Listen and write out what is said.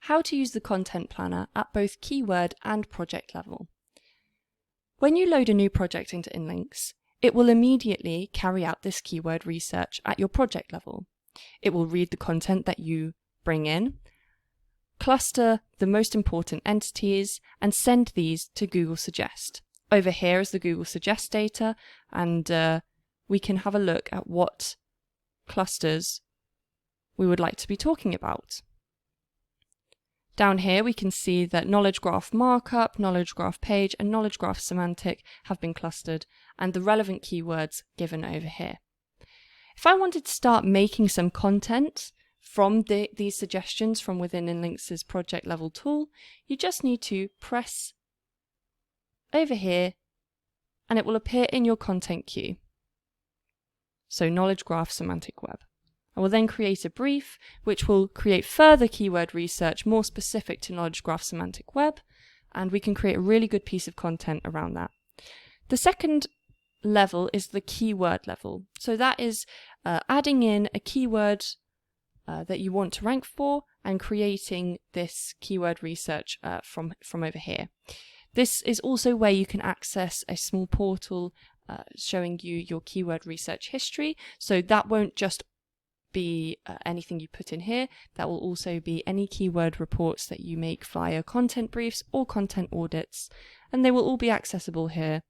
how to use the content planner at both keyword and project level. When you load a new project into InLinks, it will immediately carry out this keyword research at your project level. It will read the content that you bring in, cluster the most important entities, and send these to Google Suggest. Over here is the Google Suggest data, and we can have a look at what clusters we would like to be talking about. Down here we can see that knowledge graph markup, knowledge graph page, and knowledge graph semantic have been clustered, and the relevant keywords given over here. If I wanted to start making some content from these suggestions from within InLinks' project level tool, you just need to press over here and it will appear in your content queue. So knowledge graph semantic web. I will then create a brief which will create further keyword research more specific to knowledge graph semantic web, and we can create a really good piece of content around that. The second level is the keyword level. So that is adding in a keyword that you want to rank for and creating this keyword research from over here. This is also where you can access a small portal showing you your keyword research history. So that won't just be anything you put in here, that will also be any keyword reports that you make via content briefs or content audits, and they will all be accessible here